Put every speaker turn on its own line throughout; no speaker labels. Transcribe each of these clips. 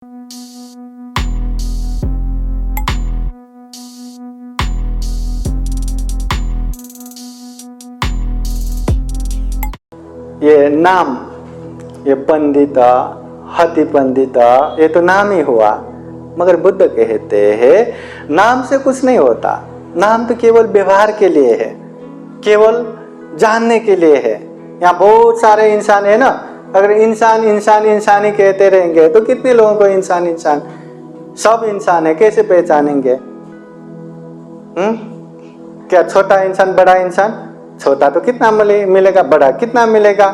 ये नाम, ये पंडित, हति पंडित, ये तो नाम ही हुआ। मगर बुद्ध कहते हैं नाम से कुछ नहीं होता। नाम तो केवल व्यवहार के लिए है, केवल जानने के लिए है। यहाँ बहुत सारे इंसान है ना, अगर इंसान इंसान इंसान ही कहते रहेंगे तो कितने लोगों को इंसान इंसान, सब इंसान है, कैसे पहचानेंगे? क्या छोटा इंसान बड़ा इंसान? छोटा तो कितना मिलेगा, बड़ा कितना मिलेगा,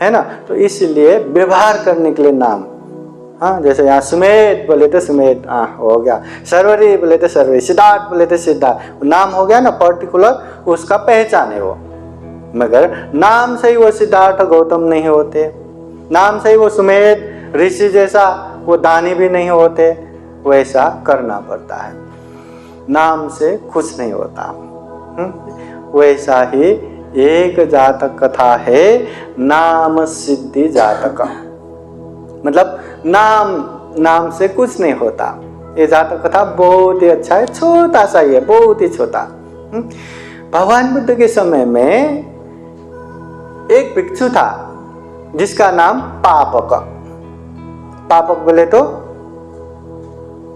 है ना? तो इसलिए व्यवहार करने के लिए नाम। हाँ, जैसे यहाँ सुमेध बोले तो सुमेध, हो गया। सर्वरी बोले तो सर्वरी, सिद्धार्थ बोले तो सिद्धार्थ, नाम हो गया ना, पर्टिकुलर, उसका पहचान है वो। मगर नाम से ही वो सिद्धार्थ गौतम नहीं होते, नाम से ही वो सुमेध ऋषि जैसा वो दानी भी नहीं होते। वैसा करना पड़ता है, नाम से कुछ नहीं होता। वैसा ही एक जातक कथा है, नाम सिद्धि जातक, मतलब नाम से कुछ नहीं होता। ये जातक कथा बहुत ही अच्छा है, छोटा सा ही है, बहुत ही छोटा। भगवान बुद्ध के समय में एक भिक्षु था जिसका नाम पापक। पापक बोले तो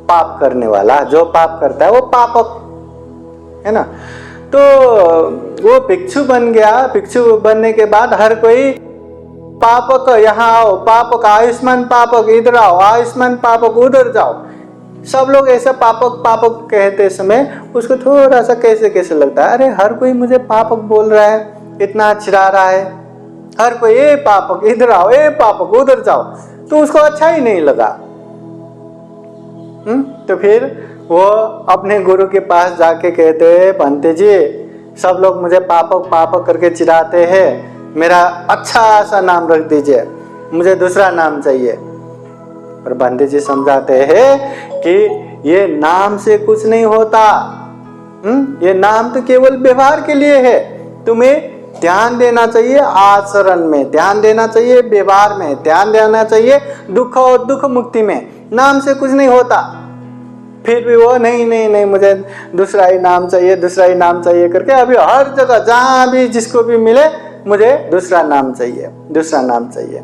पाप करने वाला, जो पाप करता है वो पापक है ना। तो वो भिक्षु बन गया। भिक्षु बनने के बाद हर कोई पापक यहाँ आओ, पापक आयुष्मान पापक इधर आओ, आयुष्मान पापक उधर जाओ, सब लोग ऐसा पापक पापक कहते समय उसको थोड़ा सा कैसे कैसे लगता है, अरे हर कोई मुझे पापक बोल रहा है, इतना चिढ़ा रहा है, हर कोई ए पापक इधर आओ, ए पापक उधर जाओ, तो उसको अच्छा ही नहीं लगा। तो फिर वो अपने गुरु के पास जाके कहते, पंडित जी सब लोग मुझे पापक पापक करके चिढ़ाते हैं, मेरा अच्छा सा नाम रख दीजिए, मुझे दूसरा नाम चाहिए। पर पंडित जी समझाते हैं कि ये नाम से कुछ नहीं होता, ये नाम तो केवल व्यवहार के लिए है। तुम्हें ध्यान देना चाहिए आचरण में, ध्यान देना चाहिए व्यवहार में, ध्यान देना चाहिए दुख और दुख मुक्ति में। नाम से कुछ नहीं होता। फिर भी वो नहीं नहीं नहीं मुझे दूसरा ही नाम चाहिए, दूसरा ही नाम चाहिए करके अभी हर जगह जहाँ भी जिसको भी मिले मुझे दूसरा नाम चाहिए, दूसरा नाम चाहिए।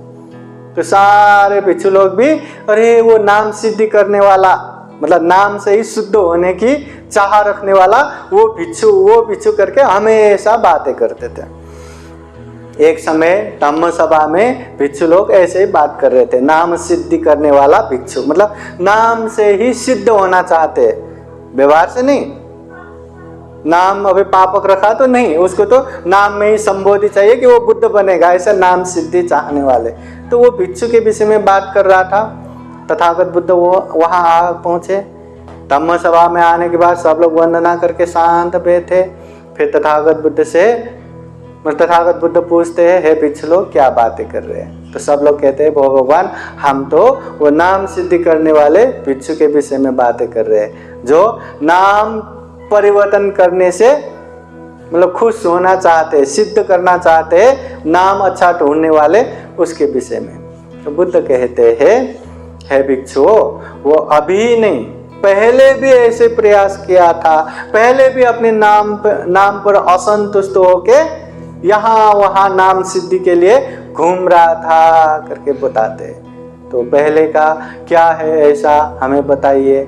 तो सारे भिक्षु लोग भी अरे वो नाम सिद्धि करने वाला, मतलब नाम से ही शुद्ध होने की चाह रखने वाला वो भिक्षु करके हमेशा बातें करते थे। एक समय धम्म सभा में भिक्षु लोग ऐसे ही बात कर रहे थे, नाम सिद्धि करने वाला भिक्षु, मतलब नाम से ही सिद्ध होना चाहते, व्यवहार से नहीं। नाम अभी पापक रखा तो नहीं, उसको तो नाम में ही संबोधि चाहिए कि वो बुद्ध बनेगा, ऐसा नाम सिद्धि चाहने वाले। तो वो भिक्षु के विषय में बात कर रहा था। तथागत बुद्ध वो वहाँ आ पहुँचे। धम्म सभा में आने के बाद सब लोग वंदना करके शांत बैठे। फिर तथागत बुद्ध पूछते हैं, हे भिक्षु लोग क्या बातें कर रहे हैं? तो सब लोग कहते हैं, भगवान हम तो वो नाम सिद्धि करने वाले भिक्षु के विषय में बातें कर रहे हैं, जो नाम परिवर्तन करने से मतलब खुश होना चाहते, सिद्ध करना चाहते, नाम अच्छा ढूंढने वाले, उसके विषय में। तो बुद्ध कहते हैं, हे भिक्षु वो अभी नहीं, पहले भी ऐसे प्रयास किया था, पहले भी अपने नाम पर असंतुष्ट होके यहाँ वहाँ नाम सिद्धि के लिए घूम रहा था करके बताते। तो पहले का क्या है ऐसा हमें बताइए।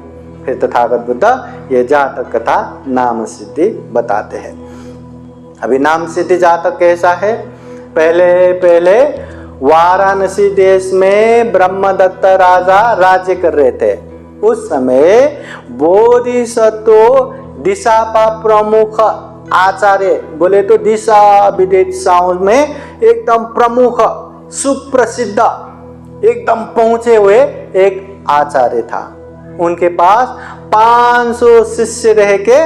फिर तथागत बुद्ध ये जातक कथा नाम सिद्धि बताते हैं। अभी नाम सिद्धि जातक कैसा है? पहले वाराणसी देश में ब्रह्मदत्त राजा राज्य कर रहे थे। उस समय बोधिसत्व दिशापा प्रमुख आचार्य बोले तो दिशा विदिशाओं में एकदम प्रमुख सुप्रसिद्ध एकदम पहुंचे हुए एक आचार्य था। उनके पास 500 शिष्य रह के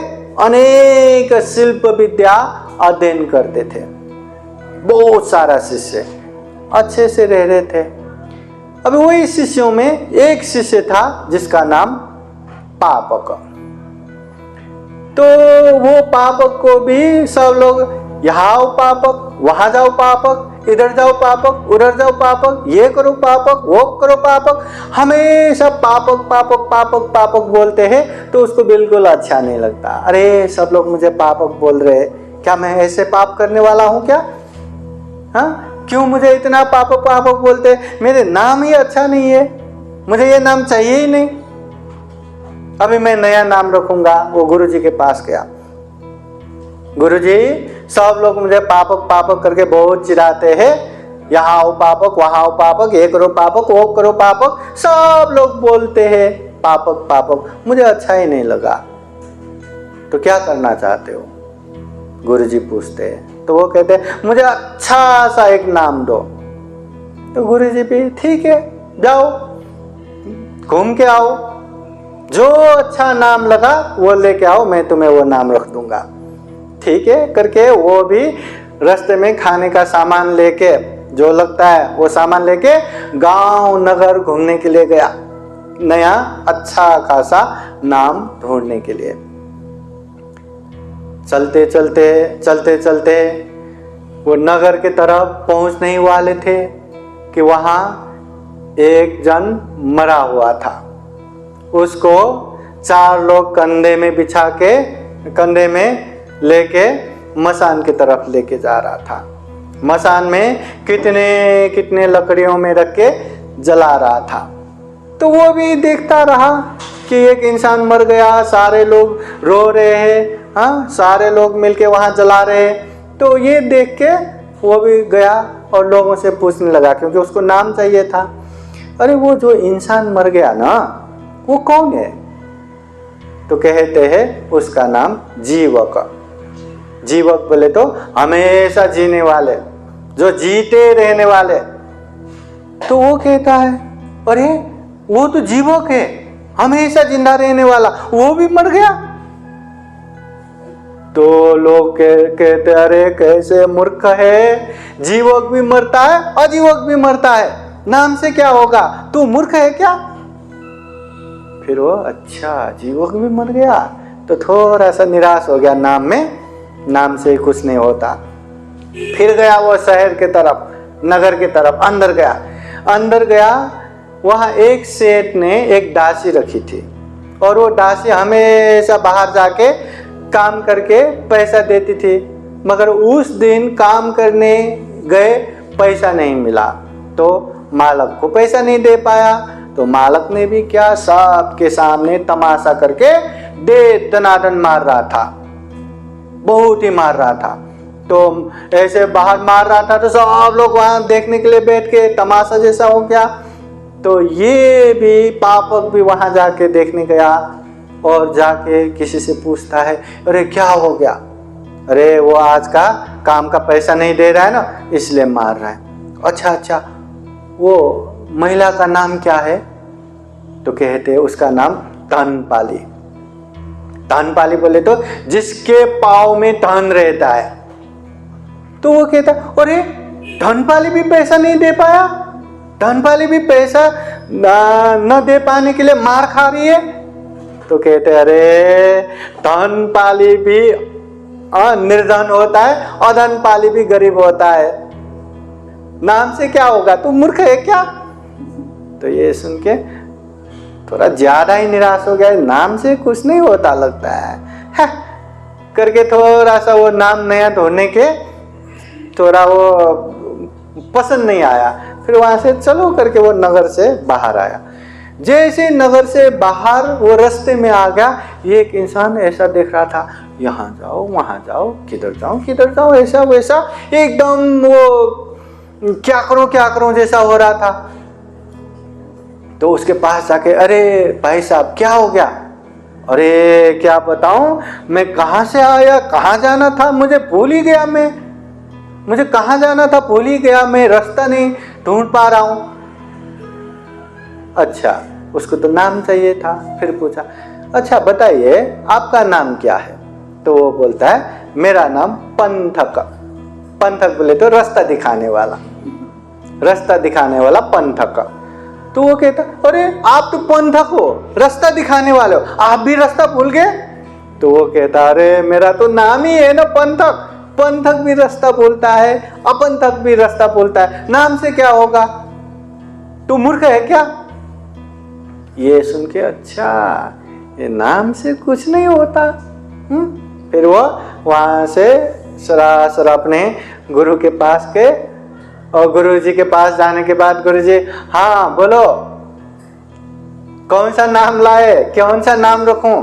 अनेक शिल्प विद्या अध्ययन करते थे। बहुत सारा शिष्य अच्छे से रह रहे थे। अब वही शिष्यों में एक शिष्य था जिसका नाम पापक। तो वो पापक को भी सब लोग यहाँ आओ पापक, वहां जाओ पापक, इधर जाओ पापक, उधर जाओ पापक, ये करो पापक, वो करो पापक, हमेशा पापक पापक पापक पापक बोलते हैं। तो उसको बिल्कुल अच्छा नहीं लगता। अरे सब लोग मुझे पापक बोल रहे हैं, क्या मैं ऐसे पाप करने वाला हूं क्या? हाँ, क्यों मुझे इतना पापक पापक बोलते हैं? मेरे नाम ही अच्छा नहीं है, मुझे ये नाम चाहिए ही नहीं, अभी मैं नया नाम रखूंगा। वो गुरुजी के पास गया। गुरुजी, सब लोग मुझे पापक पापक करके बहुत चिढ़ाते हैं, यहाँ आओ पापक, वहां आओ पापक, ये करो पापक, वो करो पापक, सब लोग बोलते हैं पापक पापक, मुझे अच्छा ही नहीं लगा। तो क्या करना चाहते हो? गुरुजी पूछते हैं। तो वो कहते हैं मुझे अच्छा सा एक नाम दो। तो गुरुजी भी ठीक है, जाओ घूम के आओ, जो अच्छा नाम लगा वो लेके आओ, मैं तुम्हें वो नाम रख दूंगा। ठीक है करके वो भी रास्ते में खाने का सामान लेके, जो लगता है वो सामान लेके गांव नगर घूमने के लिए गया, नया अच्छा खासा नाम ढूंढने के लिए। चलते चलते चलते चलते वो नगर की तरफ पहुंचने ही वाले थे कि वहां एक जन मरा हुआ था। उसको 4 लोग कंधे में बिछा के, कंधे में लेके मसान की तरफ लेके जा रहा था। मसान में कितने कितने लकड़ियों में रख के जला रहा था। तो वो भी देखता रहा कि एक इंसान मर गया, सारे लोग रो रहे हैं, हाँ, सारे लोग मिलके वहां जला रहे हैं। तो ये देख के वो भी गया और लोगों से पूछने लगा, क्योंकि उसको नाम चाहिए था। अरे वो जो इंसान मर गया ना, वो कौन है? तो कहते हैं उसका नाम जीवक। जीवक बोले तो हमेशा जीने वाले, जो जीते रहने वाले। तो वो कहता है अरे वो तो जीवक है, हमेशा जिंदा रहने वाला, वो भी मर गया। तो लोग कहते अरे कैसे मूर्ख है, जीवक भी मरता है, अजीवक भी मरता है, नाम से क्या होगा, तू मूर्ख है क्या? फिर वो अच्छा जीवक भी मर गया, तो थोड़ा सा निराश हो गया, नाम में, नाम से ही कुछ नहीं होता। फिर गया वो शहर के तरफ, नगर की तरफ, अंदर गया। अंदर गया, वहां एक सेठ ने एक दासी रखी थी, और वो दासी हमेशा बाहर जाके काम करके पैसा देती थी। मगर उस दिन काम करने गए, पैसा नहीं मिला, तो मालक को पैसा नहीं दे पाया। तो मालक ने भी क्या, सबके सामने तमाशा करके दे दनादन मार रहा था, बहुत ही मार रहा था। तो ऐसे बाहर मार रहा था, तो सब लोग वहां देखने के लिए बैठ के, तमाशा जैसा हो गया। तो ये भी पापक भी वहां जाके देखने गया, और जाके किसी से पूछता है अरे क्या हो गया? अरे वो आज का काम का पैसा नहीं दे रहा है ना, इसलिए मार रहा है। अच्छा अच्छा, वो महिला का नाम क्या है? तो कहते हैं उसका नाम धनपाली। धनपाली बोले तो जिसके पाँव में धन रहता है। तो वो कहता अरे धनपाली भी पैसा नहीं दे पाया, धनपाली भी पैसा न दे पाने के लिए मार खा रही है। तो कहते अरे धनपाली भी निर्धन होता है, और धनपाली भी गरीब होता है, नाम से क्या होगा, तू मूर्ख है क्या? तो ये सुन के थोड़ा ज्यादा ही निराश हो गया, नाम से कुछ नहीं होता लगता है, करके थोड़ा सा वो नाम नया ढूंढने के थोड़ा वो पसंद नहीं आया। फिर वहां से चलो करके वो नगर से बाहर आया। जैसे नगर से बाहर वो रास्ते में आ गया, एक इंसान ऐसा देख रहा था, यहाँ जाओ वहां जाओ, किधर जाओ, ऐसा वैसा, एकदम वो क्या करूं जैसा हो रहा था। तो उसके पास जाके अरे भाई साहब क्या हो गया? अरे क्या बताऊं, मैं कहाँ से आया, कहाँ जाना था, मुझे भूल ही गया, मुझे कहाँ जाना था भूल ही गया, मैं रास्ता नहीं ढूंढ पा रहा हूं। अच्छा, उसको तो नाम चाहिए था। फिर पूछा अच्छा बताइए आपका नाम क्या है? तो वो बोलता है मेरा नाम पंथक। पंथक बोले तो रास्ता दिखाने वाला, रास्ता दिखाने वाला पंथक। तो वो कहता अरे आप तो पंथक हो, रास्ता दिखाने वाले हो, आप भी रास्ता भूल गए? तो वो कहता अरे मेरा तो नाम ही है ना पंथक, पंथक भी रास्ता बोलता है, अपंथक भी रास्ता बोलता है, नाम से क्या होगा? तू मूर्ख है क्या? ये सुन के अच्छा, ये नाम से कुछ नहीं होता। फिर वो वहां से सरासर अपने गुरु के पास गए और गुरु जी के पास जाने के बाद गुरु जी, हाँ बोलो कौन सा नाम लाए, कौन सा नाम रखूं?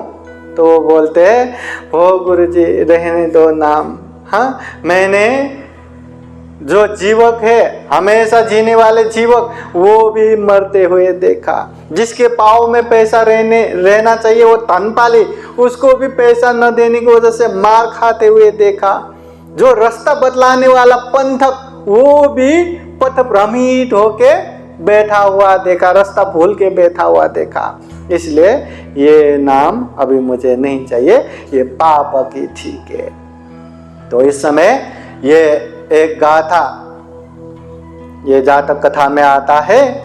तो वो बोलते हैं, वो गुरु जी रहने दो नाम। हाँ, मैंने जो जीवक है, हमेशा जीने वाले जीवक, वो भी मरते हुए देखा। जिसके पाँव में पैसा रहना चाहिए, वो धनपाली, उसको भी पैसा न देने की वजह से मार खाते हुए देखा। जो रास्ता बतलाने वाला पंथक, वो भी पथ भ्रमित होके बैठा हुआ देखा, रास्ता भूल के बैठा हुआ देखा। इसलिए ये नाम अभी मुझे नहीं चाहिए, ये पाप की ठीक है। तो इस समय ये एक गाथा, ये जातक कथा में आता है,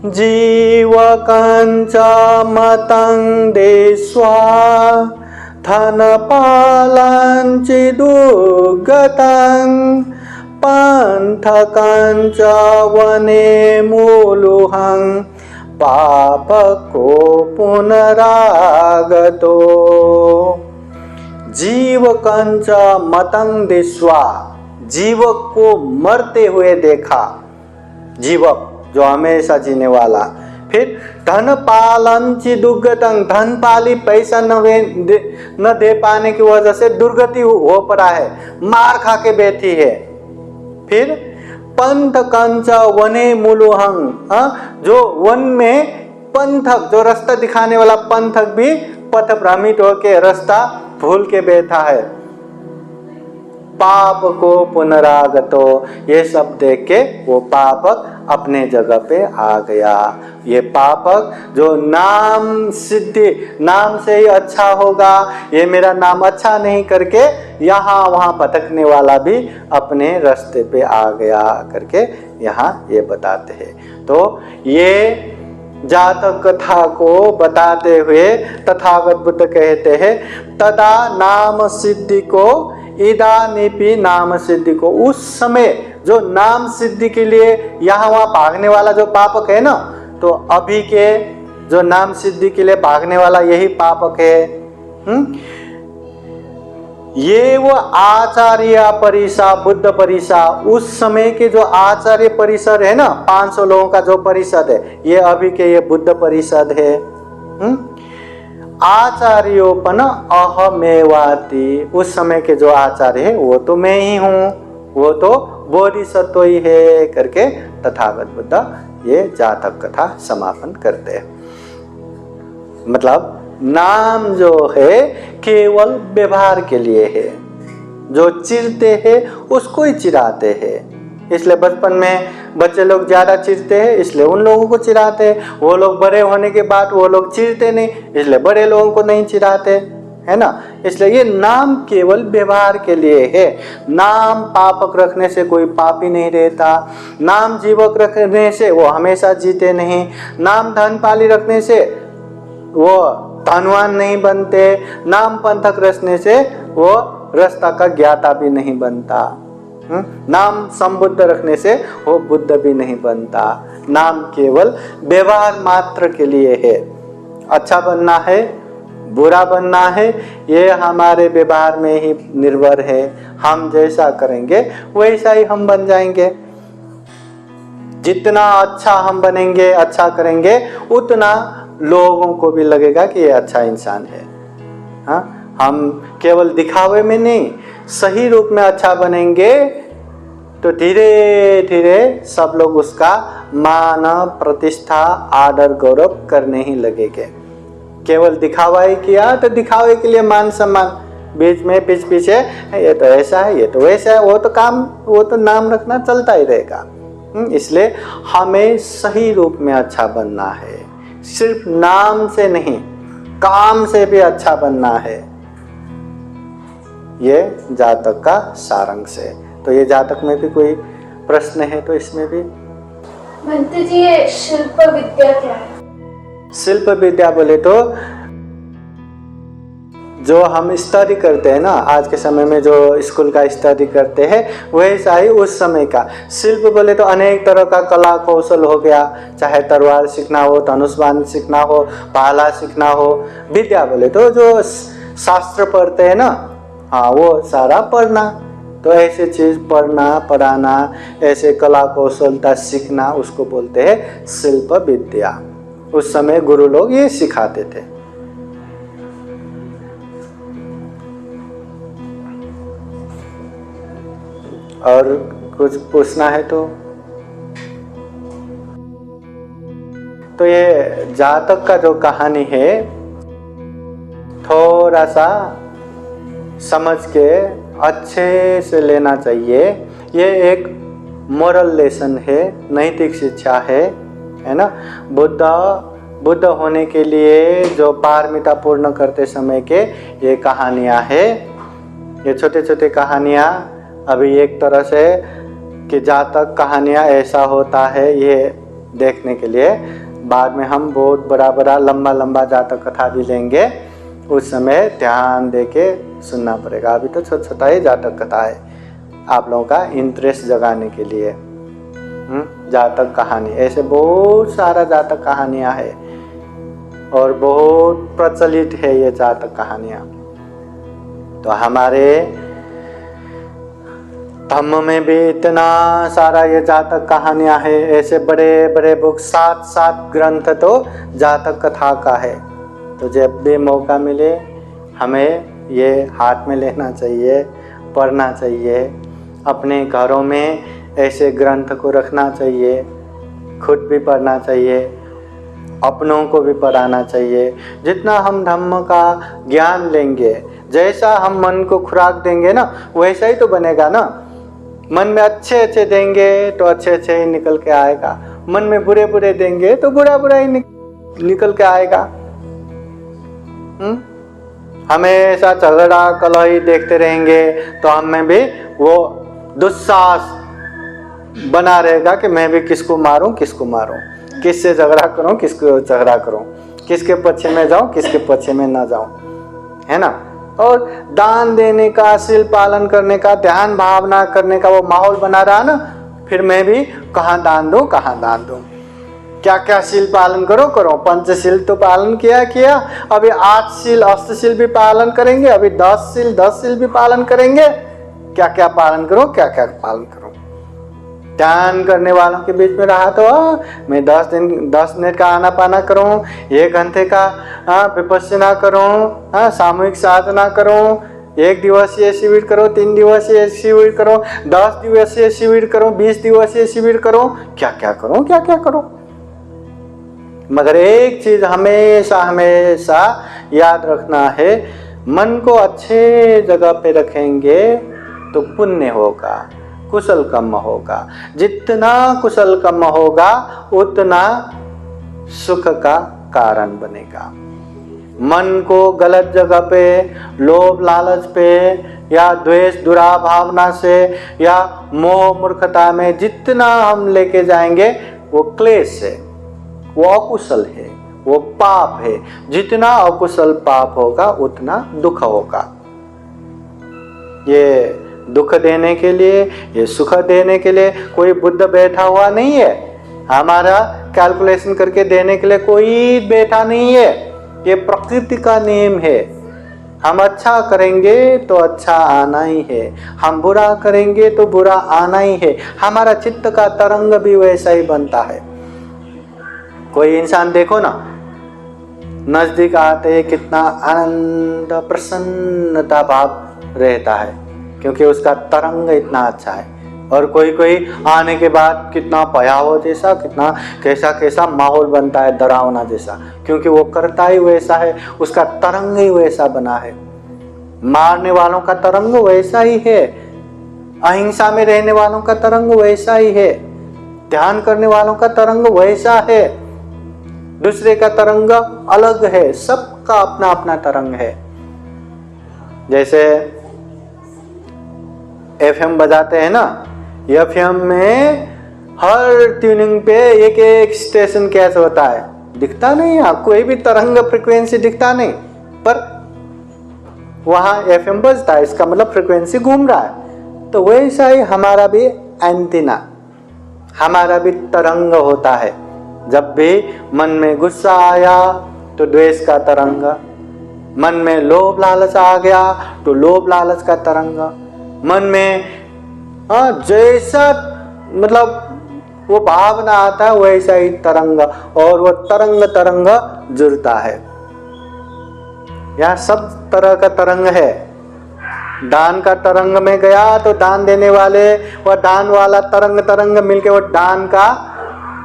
जीवकंच मतंग देस्वा धनपालंचिदुगतं पंथकंच वने मूलुहं पापको पुनरागतो। जीवकंच मतंग दिस्वा, जीवक को मरते हुए देखा, जीवक जो हमेशा जीने वाला। फिर धन पालंची दुर्गतंग, धन पाली पैसा न दे पाने की वजह से दुर्गति हो पड़ा है, मार खा के बैठी है। फिर पंथ कंच वने मूलुहंग, जो वन में पंथक, जो रास्ता दिखाने वाला पंथक भी पथ भ्रमित होके रास्ता भूल के बैठा है। पाप को पुनरागतो, ये सब देख के वो पापक अपने जगह पे आ गया। ये पापक जो नाम सिद्धि, नाम से ही अच्छा होगा, ये मेरा नाम अच्छा नहीं करके यहाँ वहाँ भटकने वाला भी अपने रास्ते पे आ गया करके यहाँ ये बताते हैं। तो ये जातक कथा को बताते हुए तथागत बुद्ध कहते हैं, तदा नाम सिद्धि को इदानीपि नाम सिद्धि को, उस समय जो नाम सिद्धि के लिए यहाँ वहाँ भागने वाला जो पापक है ना, तो अभी के जो नाम सिद्धि के लिए भागने वाला यही पापक है। ये वो आचार्य परिषा, बुद्ध परिषा, उस समय के जो आचार्य परिषद है ना, 500 लोगों का जो परिषद है, ये अभी के ये बुद्ध परिषद है। आचार्योपन अहमेवाति, उस समय के जो आचार्य है वो तो मैं ही हूँ, वो तो बोधिसत्व ही है करके तथागत बुद्ध ये जातक कथा समापन करते हैं। मतलब नाम जो है केवल व्यवहार के लिए है, जो चिढ़ते हैं उसको ही चिढ़ाते हैं। इसलिए बचपन में बच्चे लोग ज्यादा चिढ़ते हैं, इसलिए उन लोगों को चिढ़ाते हैं। वो लोग बड़े होने के बाद वो लोग चिढ़ते नहीं, इसलिए बड़े लोगों को नहीं चिढ़ाते, है ना। इसलिए ये नाम केवल व्यवहार के लिए है। नाम पापक रखने से कोई पापी नहीं रहता, नाम जीवक रखने से वो हमेशा जीते नहीं, नाम धनपाली रखने से वो धनवान नहीं बनते, नाम पंथक रखने से वो रास्ता का ज्ञाता भी नहीं बनता, नाम संबुद्ध रखने से वो बुद्ध भी नहीं बनता। नाम केवल व्यवहार मात्र के लिए है। अच्छा बनना है, बुरा बनना है, ये हमारे व्यवहार में ही निर्भर है। हम जैसा करेंगे वैसा ही हम बन जाएंगे। जितना अच्छा हम बनेंगे, अच्छा करेंगे, उतना लोगों को भी लगेगा कि ये अच्छा इंसान है। हाँ, हम केवल दिखावे में नहीं, सही रूप में अच्छा बनेंगे तो धीरे धीरे सब लोग उसका मान प्रतिष्ठा आदर गौरव करने ही लगेंगे। केवल दिखावा ही किया तो दिखावे के लिए मान सम्मान, बीच में पीछे ये तो ऐसा है, ये तो वैसा है, वो तो काम, वो तो नाम रखना चलता ही रहेगा। इसलिए हमें सही रूप में अच्छा बनना है, सिर्फ नाम से नहीं, काम से भी अच्छा बनना है। ये जातक का सारांश है। तो ये जातक में भी कोई प्रश्न है तो इसमें भी।
भंते जी, ये शिल्प विद्या क्या है?
शिल्प विद्या बोले तो जो हम स्टडी करते हैं ना, आज के समय में जो स्कूल का स्टडी करते हैं, वैसा ही उस समय का शिल्प बोले तो अनेक तरह का कला कौशल हो गया, चाहे तलवार सीखना हो, धनुष बाण सीखना हो, भाला सीखना हो। विद्या बोले तो जो शास्त्र पढ़ते हैं ना, हाँ वो सारा पढ़ना। तो ऐसे चीज पढ़ना, पढ़ाना, ऐसे कला कौशलता सीखना, उसको बोलते हैं शिल्प विद्या। उस समय गुरु लोग ये सिखाते थे। और कुछ पूछना है तो ये जातक का जो कहानी है थोड़ा सा समझ के अच्छे से लेना चाहिए। ये एक मोरल लेसन है, नैतिक शिक्षा है ना। बुद्ध होने के लिए जो पारमिता पूर्ण करते समय के ये कहानियाँ है। ये छोटे छोटे कहानियाँ अभी एक तरह से कि जातक कहानियाँ ऐसा होता है ये देखने के लिए। बाद में हम बहुत बड़ा लंबा जातक कथा भी लेंगे, उस समय ध्यान दे के सुनना पड़ेगा। अभी तो छोटा छोटा ही जातक कथा है, आप लोगों का इंटरेस्ट जगाने के लिए। जातक कहानी ऐसे बहुत सारा जातक कहानियाँ है और बहुत प्रचलित है ये जातक कहानियाँ। तो हमारे धम्म में भी इतना सारा ये जातक कहानियाँ है। ऐसे बड़े बड़े बुक, 7 ग्रंथ तो जातक कथा का है। तो जब भी मौका मिले हमें ये हाथ में लेना चाहिए, पढ़ना चाहिए। अपने घरों में ऐसे ग्रंथ को रखना चाहिए, खुद भी पढ़ना चाहिए, अपनों को भी पढ़ाना चाहिए। जितना हम धम्म का ज्ञान लेंगे, जैसा हम मन को खुराक देंगे ना, वैसा ही तो बनेगा ना। मन में अच्छे अच्छे देंगे तो अच्छे अच्छे ही निकल के आएगा, मन में बुरे बुरे देंगे तो बुरा ही निकल के आएगा। हमेशा झगड़ा कलही देखते रहेंगे तो हम में भी वो दुस्साहस बना रहेगा कि मैं भी किसको मारूं, किससे झगड़ा करूं, किसको झगड़ा करूं, किसके पक्ष में जाऊं, किसके पक्ष में ना जाऊं, है ना। और दान देने का, शील पालन करने का, ध्यान भावना करने का वो माहौल बना रहा ना, फिर मैं भी कहाँ दान दूं, क्या क्या शील पालन करो। पंचशील तो पालन किया, अभी 8 शील अष्टशील भी पालन करेंगे, अभी 10 शील भी पालन करेंगे। क्या पालन करो। ध्यान करने वालों के बीच में रहा तो मैं 10 मिनट का आना पाना करूं, 1 घंटे का विपस्सना करूं, सामूहिक साधना करूं, 1 दिवसीय शिविर करो, 3 दिवसीय शिविर करो, 10 दिवसीय शिविर करो, 20 दिवसीय शिविर करो। क्या करो। मगर एक चीज हमेशा याद रखना है, मन को अच्छे जगह पे रखेंगे तो पुण्य होगा, कुशल कर्म होगा। जितना कुशल कर्म होगा उतना सुख का कारण बनेगा। मन को गलत जगह पे, लोभ लालच पे या द्वेष दुरा भावना से या मोह मूर्खता में जितना हम लेके जाएंगे वो क्लेश है, वो अकुशल है, वो पाप है। जितना अकुशल पाप होगा उतना दुख होगा। ये दुख देने के लिए, ये सुख देने के लिए कोई बुद्ध बैठा हुआ नहीं है, हमारा कैलकुलेशन करके देने के लिए कोई बैठा नहीं है। ये प्रकृति का नियम है। हम अच्छा करेंगे तो अच्छा आना ही है, हम बुरा करेंगे तो बुरा आना ही है। हमारा चित्त का तरंग भी वैसा ही बनता है। कोई इंसान देखो ना, नजदीक आते कितना आनंद प्रसन्नता भाव रहता है, क्योंकि उसका तरंग इतना अच्छा है। और कोई आने के बाद कितना भयावह जैसा, कितना कैसा माहौल बनता है, डरावना जैसा, क्योंकि वो करता ही वैसा है, उसका तरंग ही वैसा बना है। मारने वालों का तरंग वैसा ही है, अहिंसा में रहने वालों का तरंग वैसा ही है, ध्यान करने वालों का तरंग वैसा है। दूसरे का तरंग अलग है, सबका अपना अपना तरंग है। जैसे एफएम बजाते हैं ना, एफएम में हर ट्यूनिंग पे एक स्टेशन कैसे होता है, दिखता नहीं है, कोई भी तरंग फ्रीक्वेंसी दिखता नहीं, पर वहाँ FM बजता है, इसका मतलब फ्रिक्वेंसी घूम रहा है। तो वैसा ही हमारा भी एंटीना, हमारा भी तरंग होता है। जब भी मन में गुस्सा आया तो द्वेष का तरंग, मन में लोभ लालच आ गया तो लोभ लालच का तरंग, मन में जैसा मतलब वो भावना आता है वैसा ही तरंग, और वो तरंग तरंग जुड़ता है। यह सब तरह का तरंग है। दान का तरंग में गया तो दान देने वाले वह दान वाला तरंग तरंग मिलके वो दान का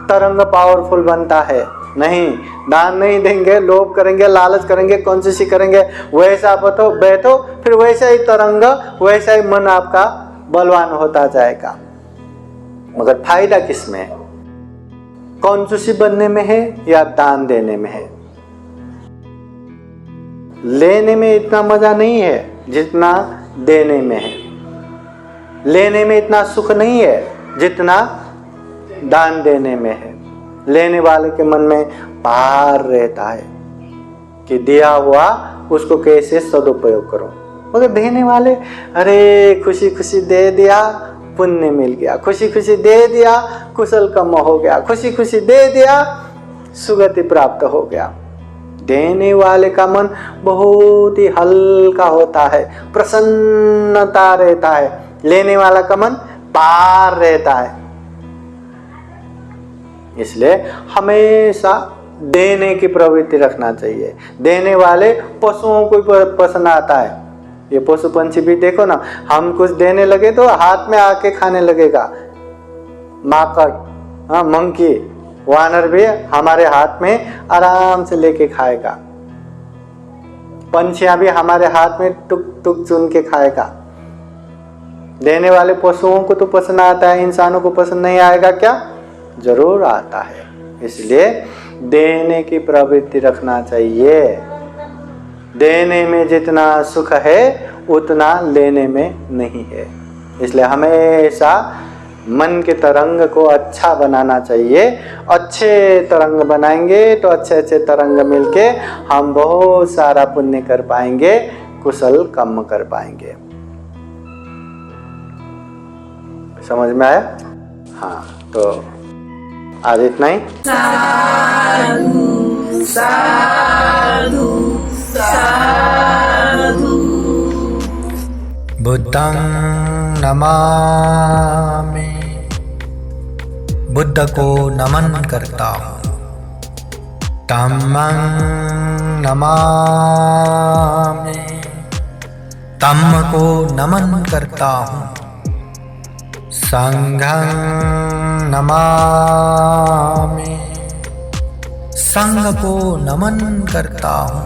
तरंग पावरफुल बनता है। नहीं, दान नहीं देंगे, लोभ करेंगे, लालच करेंगे, कंजूसी करेंगे, वैसा बैठो फिर वैसा ही तरंग, वैसा ही मन आपका बलवान होता जाएगा। मगर फायदा किसमें है? कंजूसी बनने में है या दान देने में है? लेने में इतना मजा नहीं है जितना देने में है। लेने में इतना सुख नहीं है जितना दान देने में है। लेने वाले के मन में भार रहता है कि दिया हुआ उसको कैसे सदुपयोग करो। मगर देने वाले, अरे खुशी खुशी दे दिया, पुण्य मिल गया, खुशी खुशी दे दिया, कुशल कम हो गया, खुशी खुशी दे दिया, सुगति प्राप्त हो गया। देने वाले का मन बहुत ही हल्का होता है, प्रसन्नता रहता है। लेने वाला का मन पार रहता है। इसलिए हमेशा देने की प्रवृत्ति रखना चाहिए। देने वाले पशुओं को पसंद आता है। ये पशु पंछी भी देखो ना, हम कुछ देने लगे तो हाथ में आके खाने लगेगा। माकड़, मंकी, वानर भी हमारे हाथ में आराम से लेके खाएगा। पंछियां भी हमारे हाथ में टुक टुक चुन के खाएगा। देने वाले पशुओं को तो पसंद आता है, इंसानों को पसंद नहीं आएगा क्या? जरूर आता है। इसलिए देने की प्रवृत्ति रखना चाहिए। देने में जितना सुख है उतना लेने में नहीं है। इसलिए हमेशा मन के तरंग को अच्छा बनाना चाहिए। अच्छे तरंग बनाएंगे तो अच्छे अच्छे तरंग मिलके हम बहुत सारा पुण्य कर पाएंगे, कुशल कर्म कर पाएंगे। समझ में आया? हाँ, तो आज इतना ही।
साधु साधु साधु।
बुद्धं नमामि, बुद्ध को नमन करता हूँ। धम्मं नमामि, धम्म को नमन करता हूँ। संघं नमामि, संघ को नमन करता हूँ।